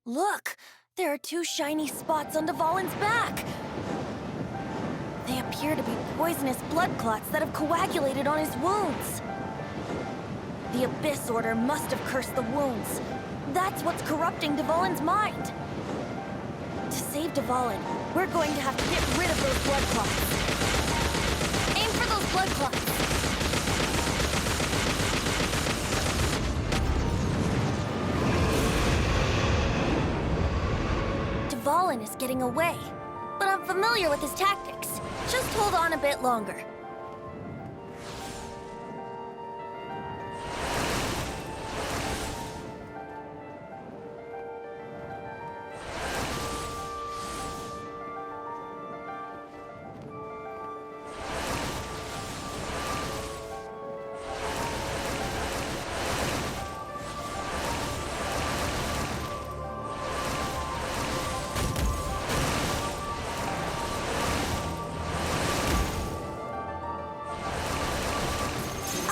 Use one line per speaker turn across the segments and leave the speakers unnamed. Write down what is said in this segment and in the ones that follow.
Look! There are two shiny spots on Dvalin's back! They appear to be poisonous blood clots that have coagulated on his wounds. The Abyss Order must have cursed the wounds. That's what's corrupting Dvalin's mind. To save Dvalin, we're going to have to get rid of those blood clots. Aim for those blood clots! Dvalin is getting away, but I'm familiar with his tactics. Just hold on a bit longer.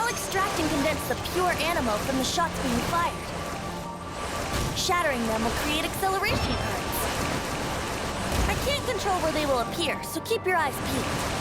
Extract and condense the pure animal from the shots being fired. Shattering them will create acceleration currents. I can't control where they will appear, so keep your eyes peeled.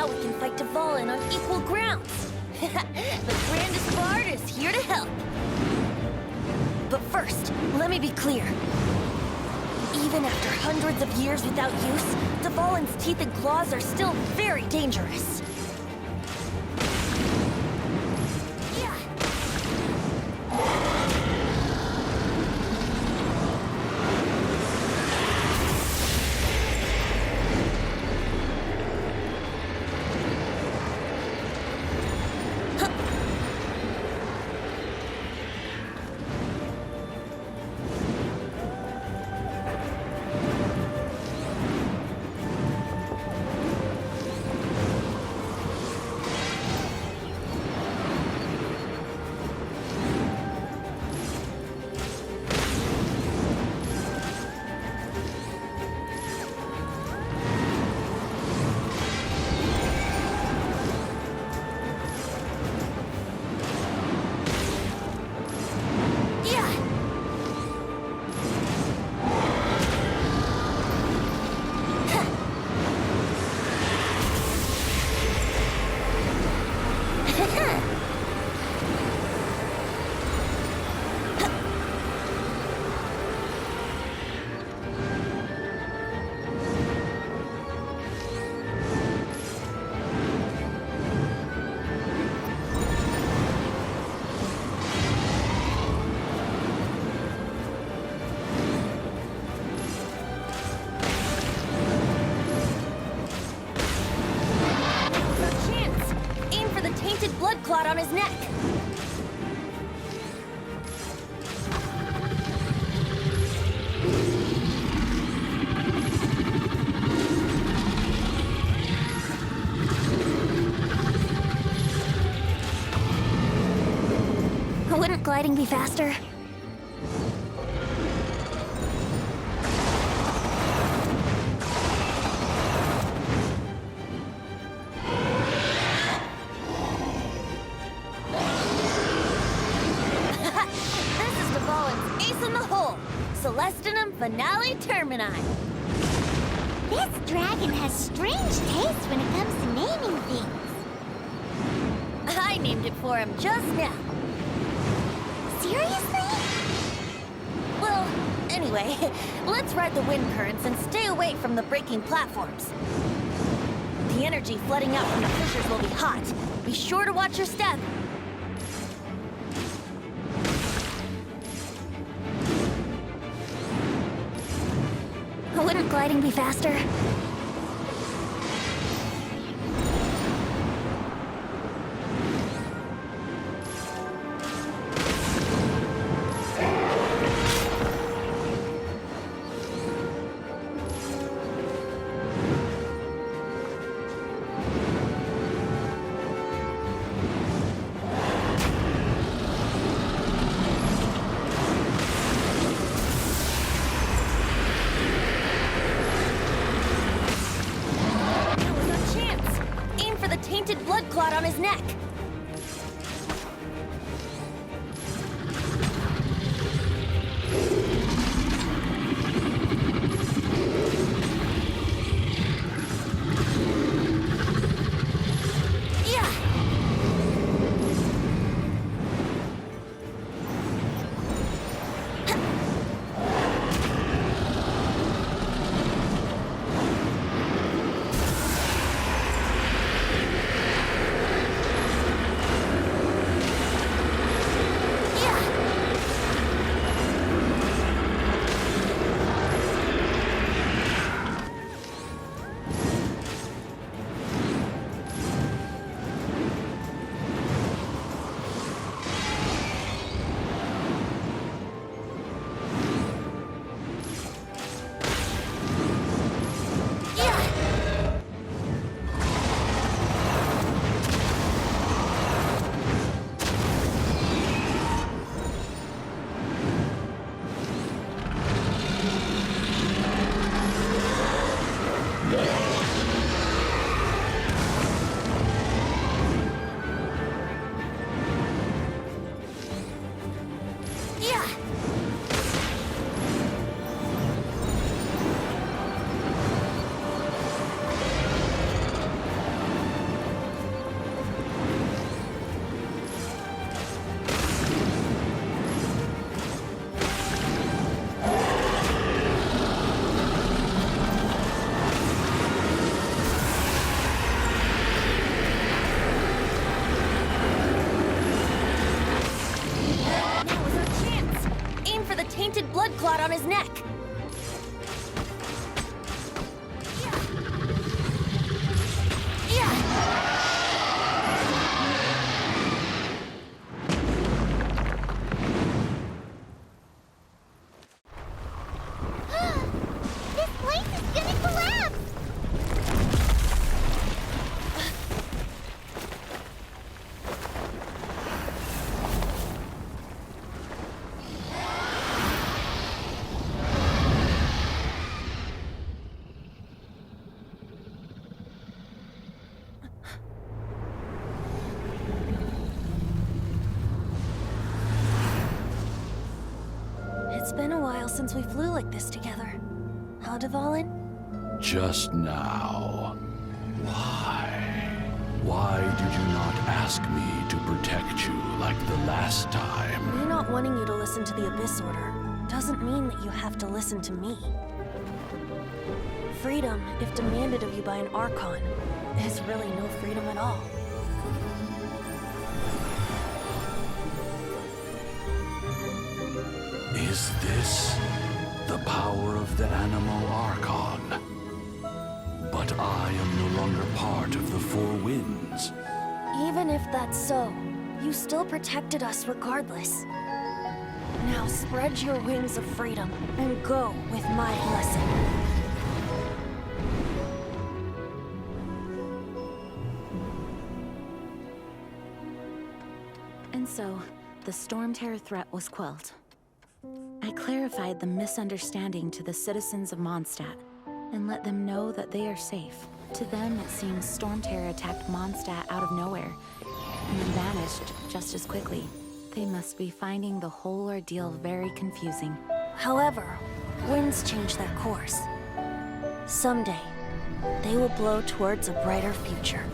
Now we can fight Dvalin on equal grounds. The grandest bard is here to help. But first, let me be clear. Even after hundreds of years without use, Dvalin's teeth and claws are still very dangerous. Blood clot on his neck. Wouldn't gliding be faster? Celestinum Finale Termini.
This dragon has strange taste when it comes to naming things.
I named it for him just now.
Seriously?
Well, anyway, let's ride the wind currents and stay away from the breaking platforms. The energy flooding out from the fissures will be hot. Be sure to watch your step.
Wouldn't gliding be faster?
pigmented blood clot on his neck.
This place is gonna collapse!
It's been a while since we flew like this together. Huh, Dvalin?
Just now. Why? Why did you not ask me to protect you like the last time?
Me not wanting you to listen to the Abyss Order doesn't mean that you have to listen to me. Freedom, if demanded of you by an Archon, is really no freedom at all.
Is this the power of the Animal Archon? But I am no longer part of the Four Winds.
Even if that's so, you still protected us regardless. Now spread your wings of freedom and go with my blessing.
And so, the Storm Terror threat was quelled. I clarified the misunderstanding to the citizens of Mondstadt and let them know that they are safe. To them, it seems Storm Terror attacked Mondstadt out of nowhere and then vanished just as quickly. They must be finding the whole ordeal very confusing.
However, winds change their course. Someday, they will blow towards a brighter future.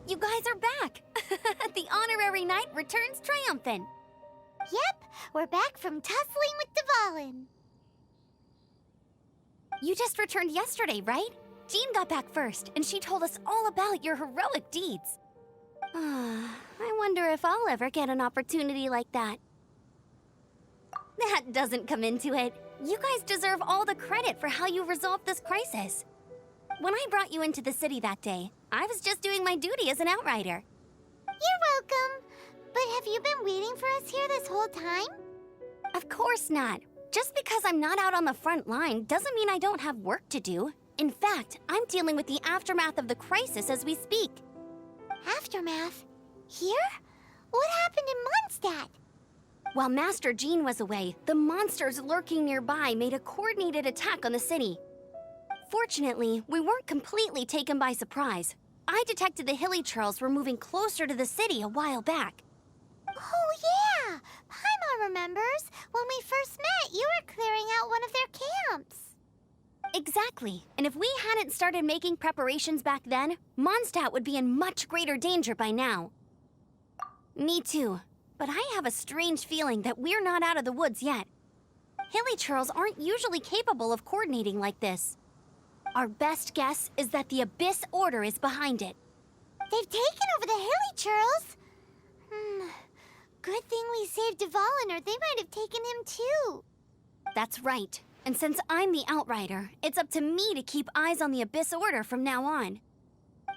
You guys are back! The honorary knight returns triumphant.
Yep, we're back from tussling with Dvalin.
You just returned yesterday, right? Jean got back first, and she told us all about your heroic deeds. I wonder if I'll ever get an opportunity like that. That doesn't come into it. You guys deserve all the credit for how you resolved this crisis. When I brought you into the city that day, I was just doing my duty as an outrider.
You're welcome. But have you been waiting for us here this whole time?
Of course not. Just because I'm not out on the front line doesn't mean I don't have work to do. In fact, I'm dealing with the aftermath of the crisis as we speak.
Aftermath? Here? What happened in Mondstadt?
While Master Jean was away, the monsters lurking nearby made a coordinated attack on the city. Fortunately, we weren't completely taken by surprise. I detected the Hilly Churls were moving closer to the city a while back.
Oh yeah! Paimon remembers. When we first met, you were clearing out one of their camps.
Exactly. And if we hadn't started making preparations back then, Mondstadt would be in much greater danger by now. Me too. But I have a strange feeling that we're not out of the woods yet. Hilly Churls aren't usually capable of coordinating like this. Our best guess is that the Abyss Order is behind it.
They've taken over the Hilly Churls. Good thing we saved Dvalin, or they might have taken him too.
That's right. And since I'm the Outrider, it's up to me to keep eyes on the Abyss Order from now on.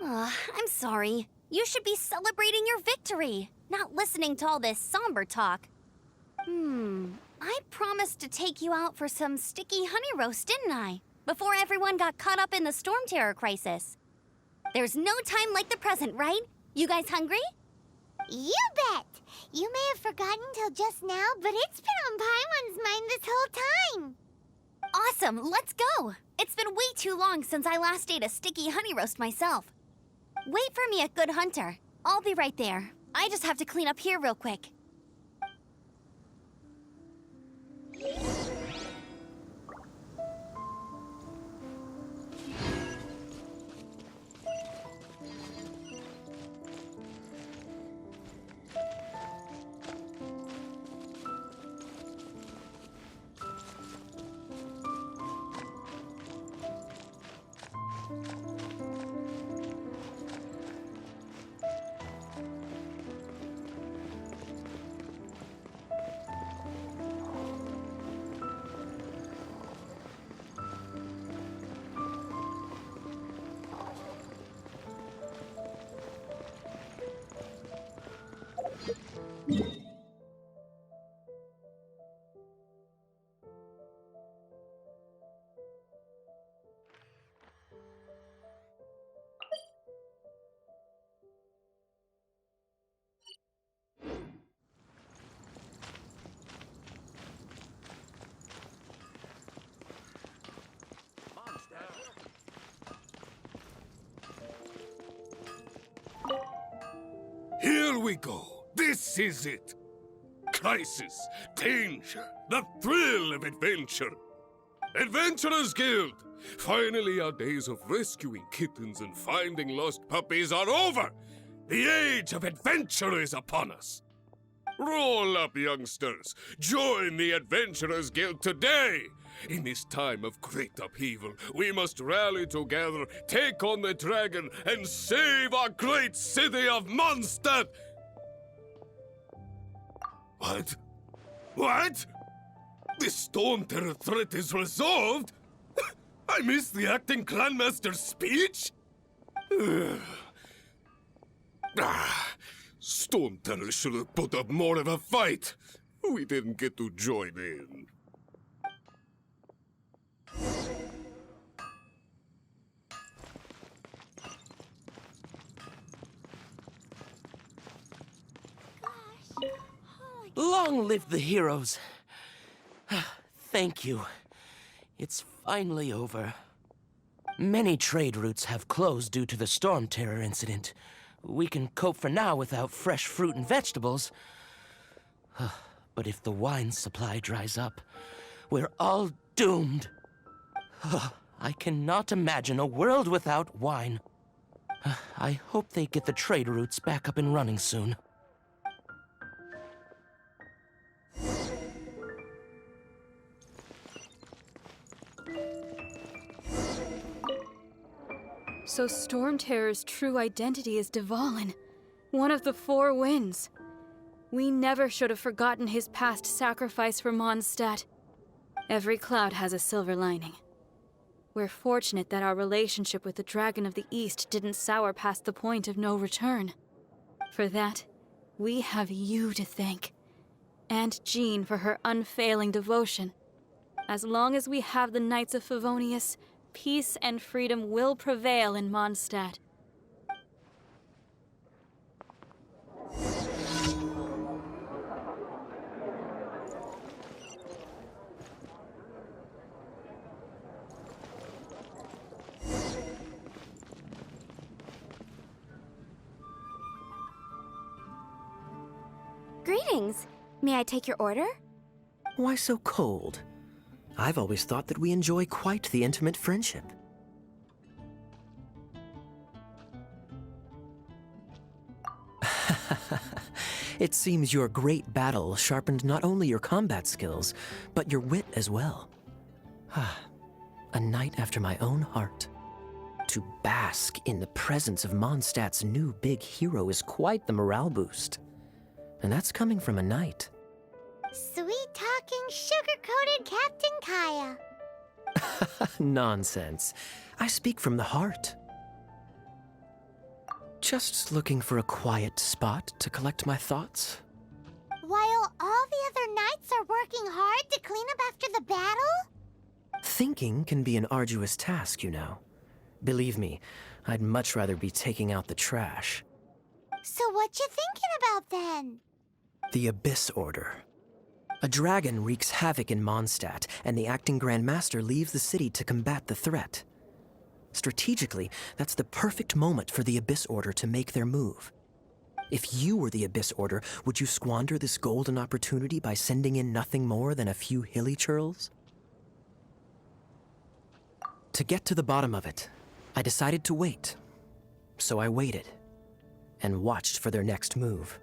I'm sorry. You should be celebrating your victory, not listening to all this somber talk. I promised to take you out for some sticky honey roast, didn't I? Before everyone got caught up in the storm terror crisis. There's no time like the present, right? You guys hungry?
You bet! You may have forgotten till just now, but it's been on Paimon's mind this whole time.
Awesome, let's go! It's been way too long since I last ate a sticky honey roast myself. Wait for me at Good Hunter. I'll be right there. I just have to clean up here real quick.
Here we go. This is it. Crisis, danger, the thrill of adventure. Adventurers Guild! Finally, our days of rescuing kittens and finding lost puppies are over! The age of adventure is upon us! Roll up, youngsters! Join the Adventurers Guild today! In this time of great upheaval, we must rally together, take on the dragon, and save our great city of Mondstadt! What? What? The storm terror threat is resolved? I missed the acting clanmaster's speech? Storm terror should have put up more of a fight. We didn't get to join in.
Long live the heroes. Thank you. It's finally over. Many trade routes have closed due to the storm terror incident. We can cope for now without fresh fruit and vegetables. But if the wine supply dries up, we're all doomed. I cannot imagine a world without wine. I hope they get the trade routes back up and running soon.
So Storm Terror's true identity is Dvalin, one of the Four Winds. We never should have forgotten his past sacrifice for Mondstadt. Every cloud has a silver lining. We're fortunate that our relationship with the Dragon of the East didn't sour past the point of no return. For that, we have you to thank. And Jean for her unfailing devotion. As long as we have the Knights of Favonius, peace and freedom will prevail in Mondstadt.
Greetings. May I take your order?
Why so cold? I've always thought that we enjoy quite the intimate friendship. It seems your great battle sharpened not only your combat skills, but your wit as well. A knight after my own heart. To bask in the presence of Mondstadt's new big hero is quite the morale boost. And that's coming from a knight.
Sweet-talking, sugar-coated Captain Kaya.
Nonsense. I speak from the heart. Just looking for a quiet spot to collect my thoughts.
While all the other knights are working hard to clean up after the battle?
Thinking can be an arduous task, you know. Believe me, I'd much rather be taking out the trash.
So what you thinking about then?
The Abyss Order. A dragon wreaks havoc in Mondstadt, and the acting Grand Master leaves the city to combat the threat. Strategically, that's the perfect moment for the Abyss Order to make their move. If you were the Abyss Order, would you squander this golden opportunity by sending in nothing more than a few hilly churls? To get to the bottom of it, I decided to wait. So I waited, and watched for their next move.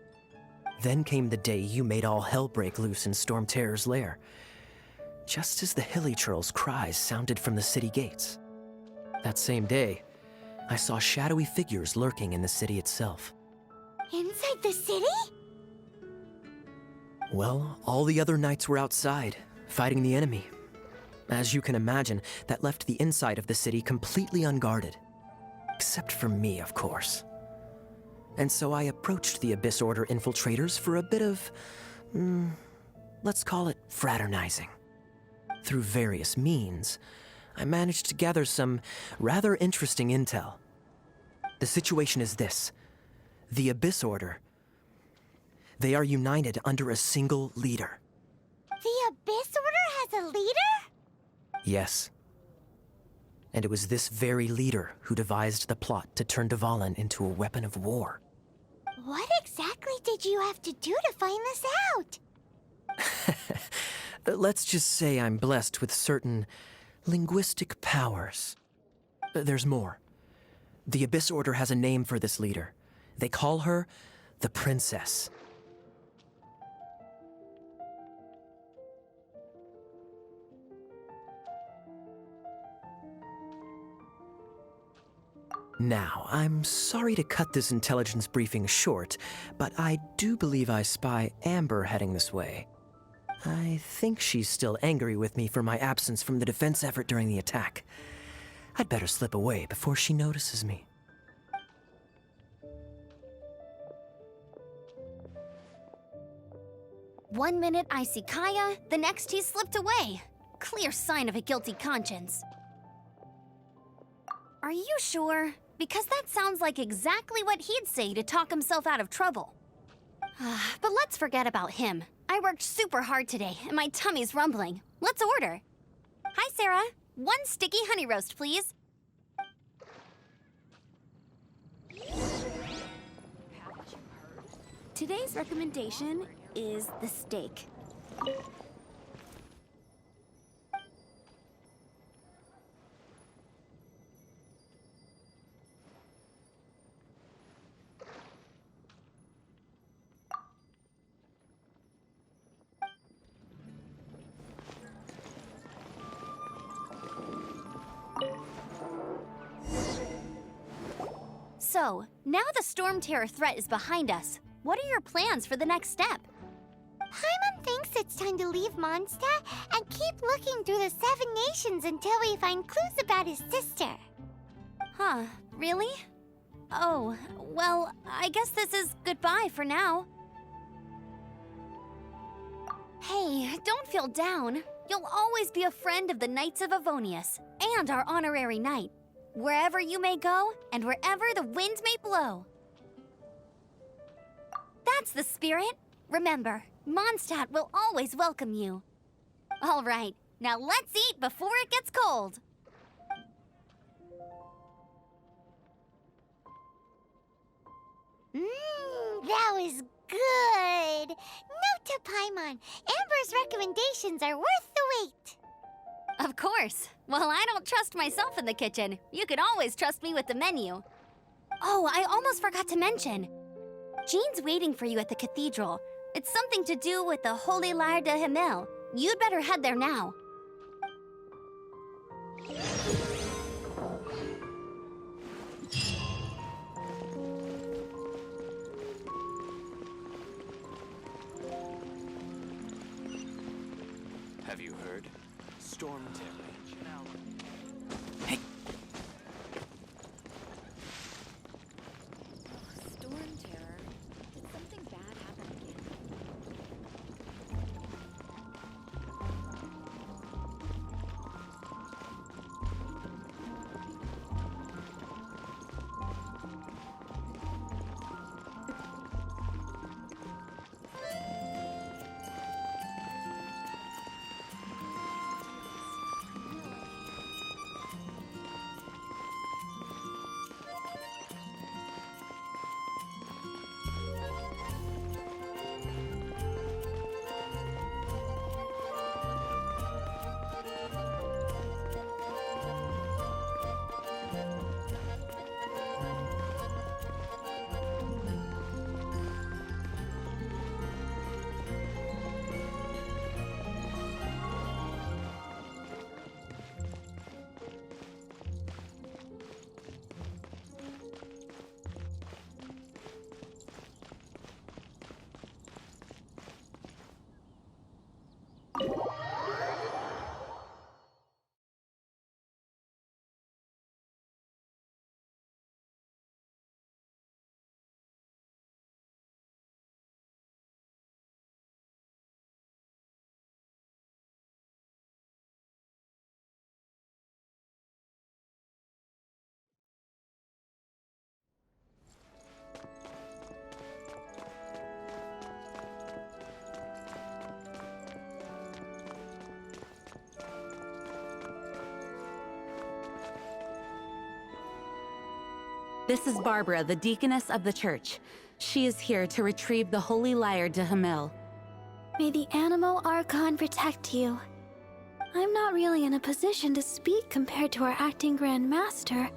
Then came the day you made all hell break loose in Storm Terror's lair, just as the hilly churls' cries sounded from the city gates. That same day, I saw shadowy figures lurking in the city itself.
Inside the city?
Well, all the other knights were outside, fighting the enemy. As you can imagine, that left the inside of the city completely unguarded. Except for me, of course. And so I approached the Abyss Order infiltrators for a bit of, let's call it fraternizing. Through various means, I managed to gather some rather interesting intel. The situation is this. The Abyss Order, they are united under a single leader.
The Abyss Order has a leader?
Yes. And it was this very leader who devised the plot to turn Dvalin into a weapon of war.
What exactly did you have to do to find this out?
Let's just say I'm blessed with certain linguistic powers. There's more. The Abyss Order has a name for this leader. They call her the Princess. Now, I'm sorry to cut this intelligence briefing short, but I do believe I spy Amber heading this way. I think she's still angry with me for my absence from the defense effort during the attack. I'd better slip away before she notices me.
One minute I see Kaya, the next he's slipped away. Clear sign of a guilty conscience. Are you sure? Because that sounds like exactly what he'd say to talk himself out of trouble. But let's forget about him. I worked super hard today, and my tummy's rumbling. Let's order. Hi, Sarah. 1 sticky honey roast, please. Today's recommendation is the steak. So, now the Storm Terror threat is behind us. What are your plans for the next step?
Paimon thinks it's time to leave Mondstadt and keep looking through the 7 nations until we find clues about his sister.
Huh, really? Oh, well, I guess this is goodbye for now. Hey, don't feel down. You'll always be a friend of the Knights of Avonius, and our honorary knight. Wherever you may go, and wherever the wind may blow. That's the spirit. Remember, Mondstadt will always welcome you. All right, now let's eat before it gets cold.
That was good. Note to Paimon, Amber's recommendations are worth the wait.
Of course. Well, I don't trust myself in the kitchen. You can always trust me with the menu. Oh, I almost forgot to mention. Jean's waiting for you at the cathedral. It's something to do with the Holy Lyre de Himmel. You'd better head there now.
Have you heard? Storm Terror.
Hey!
Storm Terror? Did something bad happen again? This is Barbara, the deaconess of the church. She is here to retrieve the Holy Lyre to Hamil.
May the Animo Archon protect you. I'm not really in a position to speak compared to our acting Grand Master,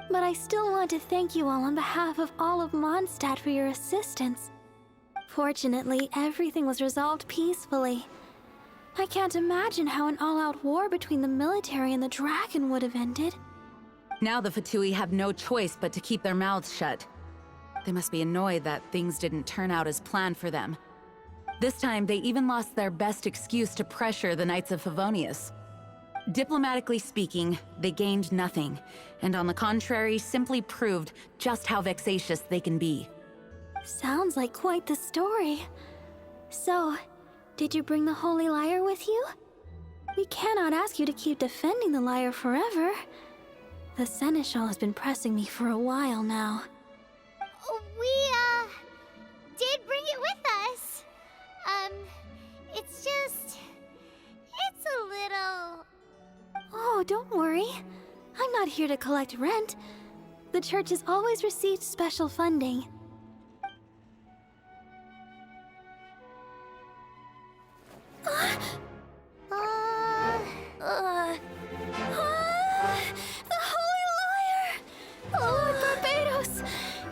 but I still want to thank you all on behalf of all of Mondstadt for your assistance. Fortunately, everything was resolved peacefully. I can't imagine how an all-out war between the military and the dragon would have ended.
Now the Fatui have no choice but to keep their mouths shut. They must be annoyed that things didn't turn out as planned for them. This time, they even lost their best excuse to pressure the Knights of Favonius. Diplomatically speaking, they gained nothing, and on the contrary, simply proved just how vexatious they can be.
Sounds like quite the story. So, did you bring the Holy Lyre with you? We cannot ask you to keep defending the lyre forever. The Seneschal has been pressing me for a while now.
We, did bring it with us. It's a little...
Oh, don't worry. I'm not here to collect rent. The church has always received special funding. The Holy Lyre! Lord Barbados!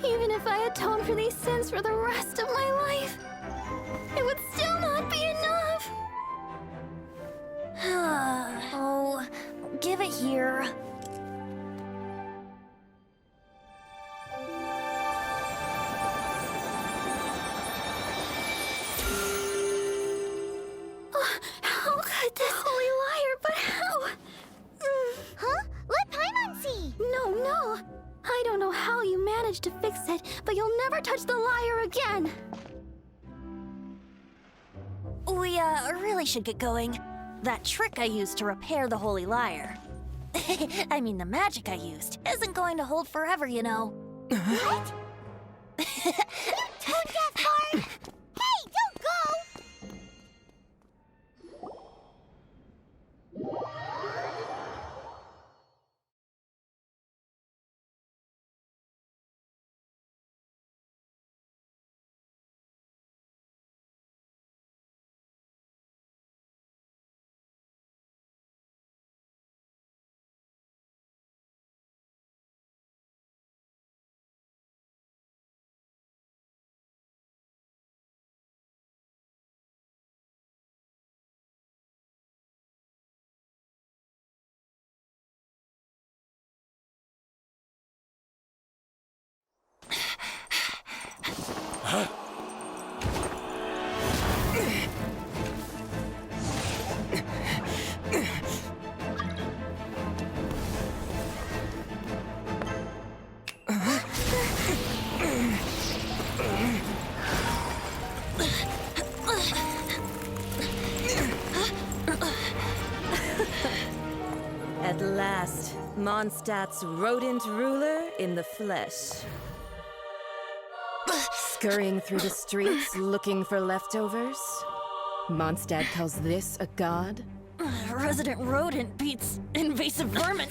Even if I atone for these sins for the rest of my life, it would still not be enough!
Oh, give it here.
How could this Holy Lyre, but how?
Huh? Let Paimon see!
No. I don't know how you managed to fix it, but you'll never touch the lyre again!
We, really should get going. That trick I used to repair the Holy Lyre. I mean, the magic I used isn't going to hold forever, you know.
What? Tone deaf, Barb! Hey, don't go!
At last, Mondstadt's rodent ruler in the flesh. Scurrying through the streets looking for leftovers? Mondstadt calls this a god?
Resident rodent beats invasive vermin.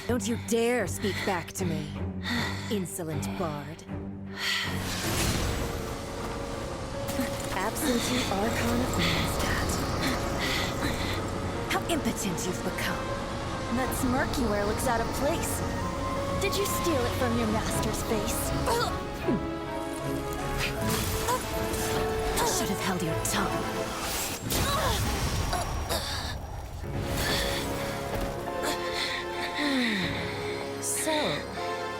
Don't you dare speak back to me, insolent bard. Absentee Archon of Mondstadt. How impotent you've become.
That smirk you wear looks out of place. Did you steal it from your master's face?
Should have held your tongue. So,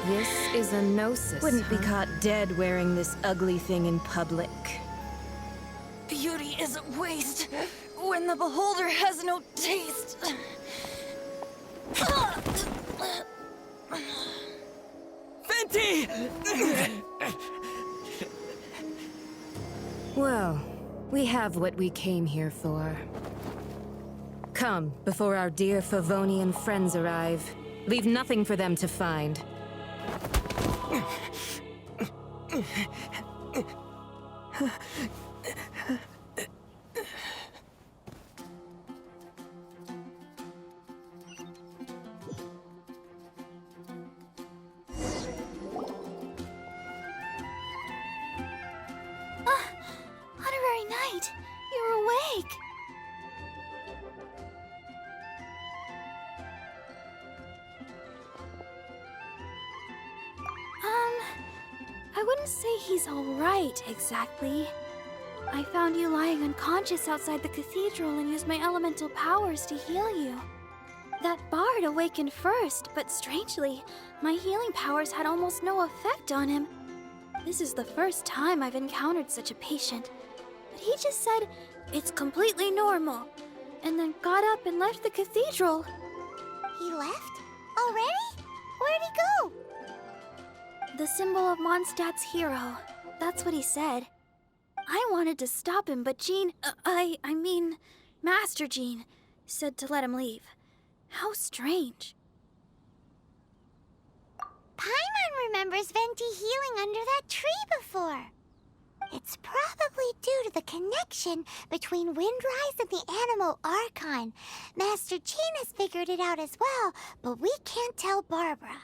this is a gnosis. Wouldn't be caught dead wearing this ugly thing in public.
Beauty is a waste when the beholder has no taste.
Fenty!
Well, we have what we came here for. Come, before our dear Favonian friends arrive. Leave nothing for them to find.
I wouldn't say he's alright, exactly. I found you lying unconscious outside the cathedral and used my elemental powers to heal you. That bard awakened first, but strangely, my healing powers had almost no effect on him. This is the first time I've encountered such a patient. But he just said, it's completely normal, and then got up and left the cathedral.
He left? Already? Where'd he go?
The symbol of Mondstadt's hero. That's what he said. I wanted to stop him, but Jean, I mean, Master Jean, said to let him leave. How strange.
Paimon remembers Venti healing under that tree before. It's probably due to the connection between Windrise and the Animal Archon. Master Jean has figured it out as well, but we can't tell Barbara.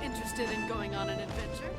Interested in going on an adventure?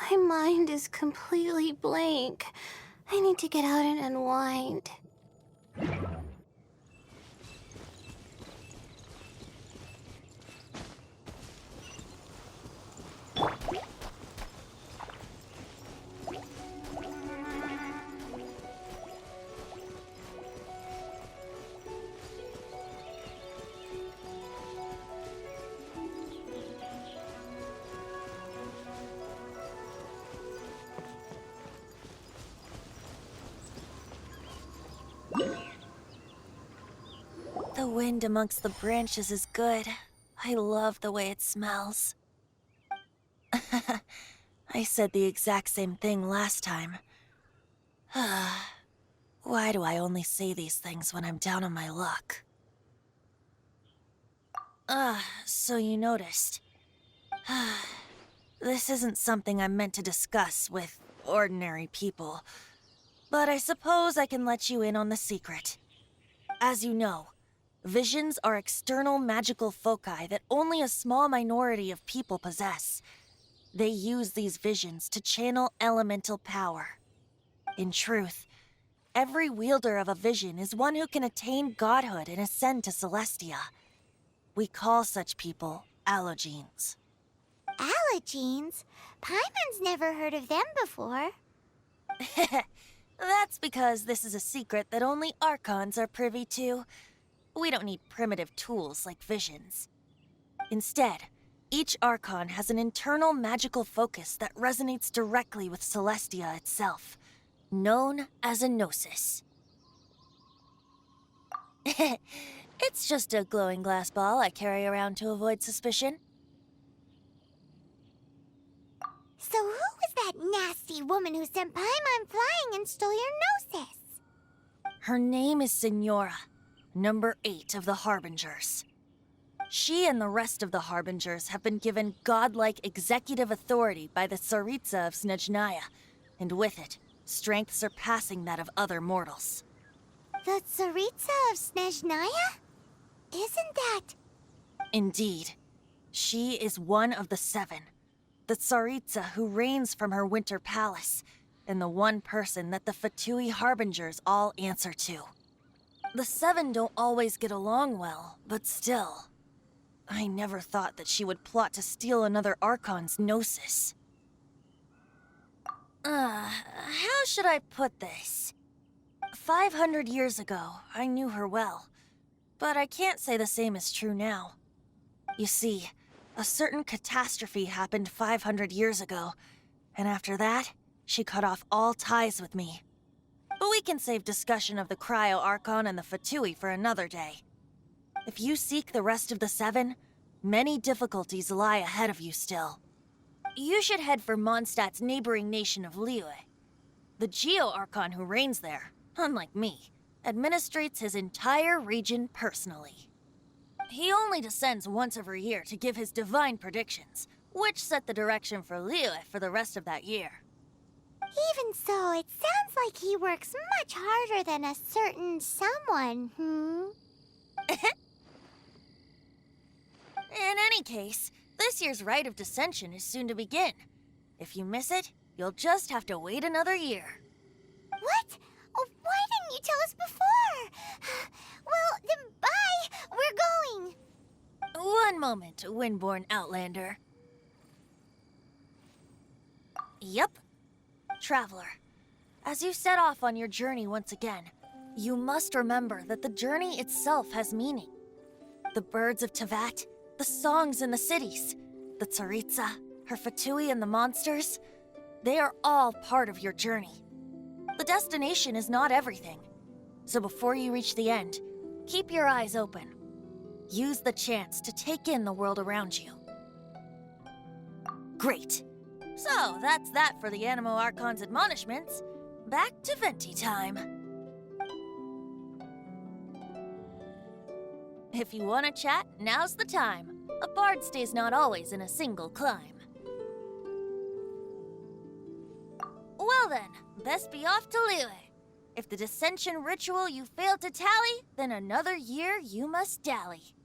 My mind is completely blank. I need to get out and unwind.
The wind amongst the branches is good. I love the way it smells. I said the exact same thing last time. Why do I only say these things when I'm down on my luck? So you noticed. This isn't something I'm meant to discuss with ordinary people. But I suppose I can let you in on the secret. As you know, visions are external magical foci that only a small minority of people possess. They use these visions to channel elemental power. In truth, every wielder of a vision is one who can attain godhood and ascend to Celestia. We call such people allogenes.
Allergenes? Paimon's never heard of them before.
That's because this is a secret that only Archons are privy to. We don't need primitive tools like visions. Instead, each Archon has an internal magical focus that resonates directly with Celestia itself, known as a gnosis. It's just a glowing glass ball I carry around to avoid suspicion.
So who was that nasty woman who sent Paimon flying and stole your gnosis?
Her name is Signora, number 8 of the Harbingers. She and the rest of the Harbingers have been given godlike executive authority by the Tsaritsa of Snezhnaya, and with it, strength surpassing that of other mortals.
The Tsaritsa of Snezhnaya? Isn't that...
Indeed. She is one of the 7, the Tsaritsa who reigns from her winter palace, and the one person that the Fatui Harbingers all answer to. The 7 don't always get along well, but still. I never thought that she would plot to steal another Archon's gnosis. How should I put this? 500 years ago, I knew her well, but I can't say the same is true now. You see, a certain catastrophe happened 500 years ago, and after that, she cut off all ties with me. But we can save discussion of the Cryo Archon and the Fatui for another day. If you seek the rest of the 7, many difficulties lie ahead of you still. You should head for Mondstadt's neighboring nation of Liyue. The Geo-Archon who reigns there, unlike me, administrates his entire region personally. He only descends once every year to give his divine predictions, which set the direction for Liyue for the rest of that year.
Even so, it sounds like he works much harder than a certain someone,
In any case, this year's Rite of Descension is soon to begin. If you miss it, you'll just have to wait another year.
What? Oh, why didn't you tell us before? Well, then bye! We're going!
One moment, Windborn Outlander. Yep. Traveler, as you set off on your journey once again, you must remember that the journey itself has meaning. The birds of Tevat, the songs in the cities, the Tsaritsa, her Fatui and the monsters, they are all part of your journey. The destination is not everything. So before you reach the end, keep your eyes open. Use the chance to take in the world around you. Great. So, that's that for the Animo Archon's admonishments. Back to Venti time. If you want to chat, now's the time. A bard stays not always in a single climb. Well then, best be off to Liyue. If the dissension ritual you failed to tally, then another year you must dally.